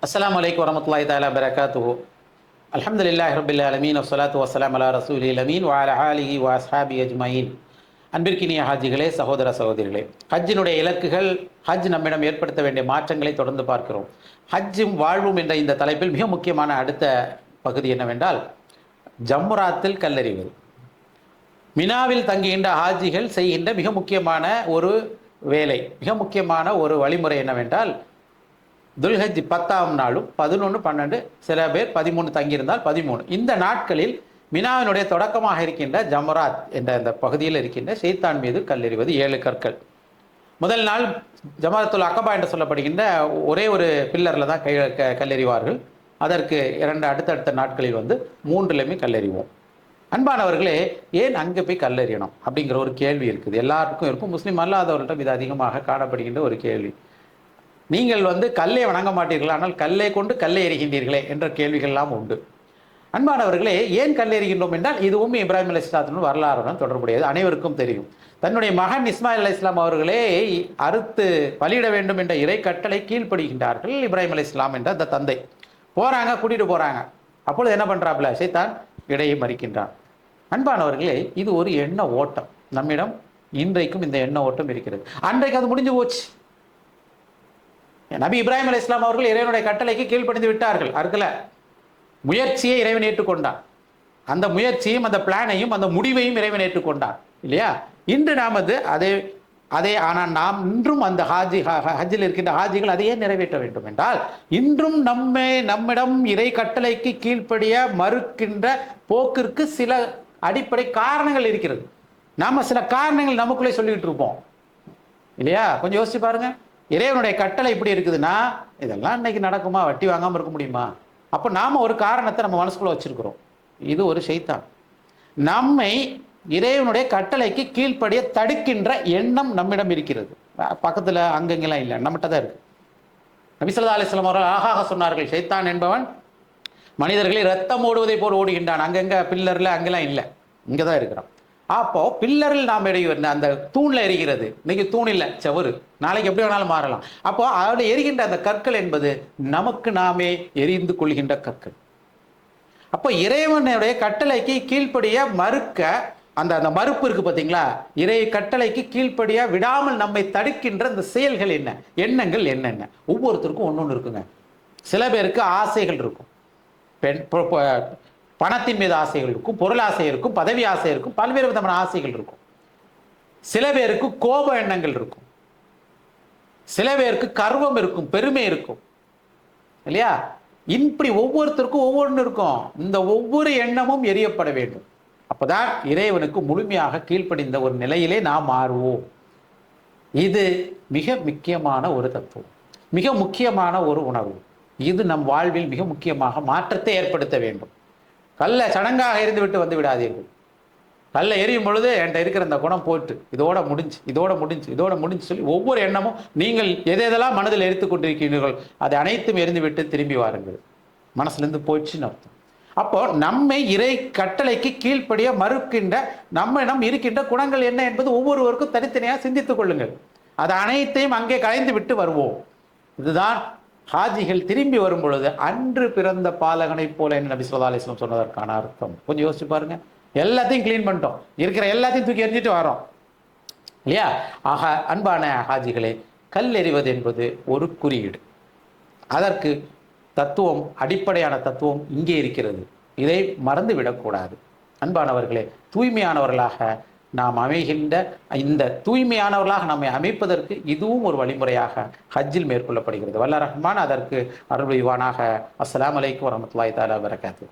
அஸ்ஸலாமு அலைக்கும் வரமத்துல்லாஹி தஆலா பரகாத்துஹு. அல்ஹம்துலில்லாஹி ரப்பில் ஆலமீன் வஸ்ஸலாத்து வஸ்ஸலாமு அலா ரசூலில் அமீன் வ அலா ஆலிஹி வ அஸ்ஹாபிஹி அஜ்மஈன். அன்பிற்கினிய ஹாஜிகளே, சகோதர சகோதரிகளே, ஹஜ்ஜினுடைய இலக்குகள், ஹஜ் நம்மிடம் ஏற்படுத்த வேண்டிய மாற்றங்களை தொடர்ந்து பார்க்கிறோம். ஹஜ்ஜும் வாழ்வும் என்ற இந்த தலைப்பில் மிக முக்கியமான அடுத்த பகுதி என்னவென்றால், ஜம்ராத்தில் கல்லெறிவது. மினாவில் தங்குகின்ற ஹாஜிகள் செய்கின்ற மிக முக்கியமான ஒரு வேலை, மிக முக்கியமான ஒரு வழிமுறை என்னவென்றால், துல்ஹஜ் 10ஆம் நாளும் 11, 12, சில பேர் 13 தங்கியிருந்தால் 13, இந்த நாட்களில் மினாவினுடைய தொடக்கமாக இருக்கின்ற ஜமராத் என்ற அந்த பகுதியில் இருக்கின்ற ஷைத்தான் மீது கல்லெறிவது 7 கற்கள். முதல் நாள் ஜமரத்துல் அகபா என்று சொல்லப்படுகின்ற ஒரே ஒரு பில்லரில் தான் கல்லெறிவார்கள். அதற்கு அடுத்தடுத்த நாட்களில் 3லையுமே கல்லெறிவோம். அன்பானவர்களே, ஏன் அங்கே போய் கல்லெறியணும் அப்படிங்கிற ஒரு கேள்வி இருக்குது, எல்லாருக்கும் இருக்கும். முஸ்லீம் அல்லாதவர்களிடம் இது அதிகமாக காணப்படுகின்ற ஒரு கேள்வி. நீங்கள் கல்லை வணங்க மாட்டீர்கள், ஆனால் கல்லை கொண்டு கல்லை எறிகின்றீர்களே என்ற கேள்விகள்லாம் உண்டு. அன்பானவர்களே, ஏன் கல் எறிகின்றோம் என்றால், இதுவும் இப்ராஹிம் அலைஹிஸ்ஸலாத்தின் வரலாறுடன் தொடர்புடையது, அனைவருக்கும் தெரியும். தன்னுடைய மகன் இஸ்மாயில் அலைஹிஸ்ஸலாம் அவர்களே அறுத்து பலியிட வேண்டும் என்ற இறை கட்டளை கீழ்ப்படுகின்றார்கள். இப்ராஹிம் அலைஹிஸ்ஸலாம் என்ற அந்த தந்தை போறாங்க, கூட்டிட்டு போறாங்க. அப்பொழுது என்ன பண்றாப்புல, ஷைத்தான் இடையை மறிக்கின்றான். அன்பானவர்களே, இது ஒரு எண்ண ஓட்டம். நம்மிடம் இன்றைக்கும் இந்த எண்ண ஓட்டம் இருக்கிறது. அன்றைக்கு அது முடிஞ்சு போச்சு. நபி இப்ராஹிம் அலைஹிஸ்ஸலாம் அவர்கள் இறைவனுடைய கட்டளைக்கு கீழ்ப்படிந்து விட்டார்கள், அறுக்கல. முயற்சியை இறைவன் ஏற்றுக்கொண்டார். அந்த முயற்சியும் அந்த பிளானையும் அந்த முடிவையும் இறைவன் ஏற்றுக்கொண்டார், இல்லையா? இன்று நாம் அதே ஆனால் நாம் இன்றும் அந்த ஹஜ்ஜில் இருக்கின்ற ஹாஜிகள் அதையே நிறைவேற்ற வேண்டும் என்றால், இன்றும் நம்மிடம் இறை கட்டளைக்கு கீழ்ப்படிய மறுக்கின்ற போக்கிற்கு சில அடிப்படை காரணங்கள் இருக்கிறது. நாம சில காரணங்கள் நமக்குள்ளே சொல்லிக்கிட்டு இருப்போம், இல்லையா? கொஞ்சம் யோசிச்சு பாருங்க. இறைவனுடைய கட்டளை இப்படி இருக்குதுன்னா, இதெல்லாம் இன்னைக்கு நடக்குமா? வட்டி வாங்காமல் இருக்க முடியுமா? அப்போ நாம ஒரு காரணத்தை நம்ம மனசுக்குள்ள வச்சிருக்கிறோம். இது ஒரு ஷைத்தான் நம்மை இறைவனுடைய கட்டளைக்கு கீழ்ப்படிய தடுக்கின்ற எண்ணம் நம்மிடம் இருக்கிறது. பக்கத்துல அங்கங்கெல்லாம் இல்லை, நம்மகிட்ட தான் இருக்கு. நபி ஸல்லல்லாஹு அலைஹி வஸல்லம் அவர்கள் அழகாக சொன்னார்கள், ஷைத்தான் என்பவன் மனிதர்களை ரத்தம் ஓடுவதை போல் ஓடுகின்றான். அங்கங்க பில்லர்ல அங்கெல்லாம் இல்லை, இங்கதான் இருக்கிறான். அப்போ பில்லரில் நாம் அந்த தூண்ல எரிகிறது. இன்னைக்கு தூண் இல்லை, செவரு, நாளைக்கு எப்படி வேணாலும் மாறலாம். அப்போ அதில் எரிகின்ற அந்த கற்கள் என்பது நமக்கு நாமே எரிந்து கொள்கின்ற கற்கள். அப்போ இறைவனுடைய கட்டளைக்கு கீழ்ப்படிய மறுக்க அந்த மறுப்பு இருக்கு பார்த்தீங்களா? இறை கட்டளைக்கு கீழ்ப்படிய விடாமல் நம்மை தடுக்கின்ற அந்த செயல்கள் என்ன, எண்ணங்கள் என்னென்ன? ஒவ்வொருத்தருக்கும் ஒன்னொன்று இருக்குங்க. சில பேருக்கு ஆசைகள் இருக்கும், பணத்தின் மீது ஆசைகள் இருக்கும், பொருள் ஆசை இருக்கும், பதவி ஆசை இருக்கும், பல்வேறு விதமான ஆசைகள் இருக்கும். சில பேருக்கு கோப எண்ணங்கள் இருக்கும், சில பேருக்கு கர்வம் இருக்கும், பெருமை இருக்கும், இல்லையா? இப்படி ஒவ்வொருத்தருக்கும் ஒவ்வொன்று இருக்கும். இந்த ஒவ்வொரு எண்ணமும் எரியப்பட வேண்டும். அப்பதான் இறைவனுக்கு முழுமையாக கீழ்ப்படிந்த ஒரு நிலையிலே நாம் மாறுவோம். இது மிக முக்கியமான ஒரு தத்துவம், மிக முக்கியமான ஒரு உணர்வு. இது நம் வாழ்வில் மிக முக்கியமாக மாற்றத்தை ஏற்படுத்த வேண்டும். கல்லை சடங்காக எரிந்து விட்டு வந்து விடாதீர்கள். கல்லை எரியும் பொழுது என்கிட்ட இருக்கிற இந்த குணம் போட்டு இதோட முடிஞ்சு, இதோட முடிஞ்சு, இதோட முடிஞ்சு சொல்லி ஒவ்வொரு எண்ணமும் நீங்கள் எதெல்லாம் மனதில் எரித்து கொண்டிருக்கிறீர்கள் அதை அனைத்தும் எரிந்து விட்டு திரும்பி வாருங்கள். மனசுலேருந்து போயிடுச்சுன்னு அர்த்தம். அப்போ நம்மை இறை கட்டளைக்கு கீழ்ப்படிய மறுக்கின்ற நம்மிடம் இருக்கின்ற குணங்கள் என்ன என்பது ஒவ்வொருவருக்கும் தனித்தனியாக சிந்தித்துக் கொள்ளுங்கள். அது அனைத்தையும் அங்கே கலைந்து விட்டு வருவோம். இதுதான் ஹாஜிகள் திரும்பி வரும் பொழுது அன்று பிறந்த பாலகனை போல நபி ஸல்லல்லாஹு அலைஹி வஸல்லம் சொன்னதற்கான அர்த்தம். கொஞ்சம் யோசிச்சு பாருங்க. எல்லாத்தையும் கிளீன் பண்ணிட்டோம், இருக்கிற எல்லாத்தையும் தூக்கி எறிஞ்சிட்டு வரோம், இல்லையா? ஆக அன்பான ஹாஜிகளே, கல் எறிவது என்பது ஒரு குறியீடு. அதற்கு தத்துவம், அடிப்படையான தத்துவம் இங்கே இருக்கிறது. இதை மறந்து விடக்கூடாது. அன்பானவர்களே, தூய்மையானவர்களாக நாம் அமைகின்ற இந்த தூய்மையானவர்களாக நம்மை அமைப்பதற்கு இதுவும் ஒரு வழிமுறையாக ஹஜ்ஜில் மேற்கொள்ளப்படுகிறது. வல்ல ரஹ்மான் அதற்கு அருள் புரிவானாக. அஸ்ஸலாமு அலைக்கும் வரஹ்மத்துல்லாஹி தஆலா வபரகாத்துஹு.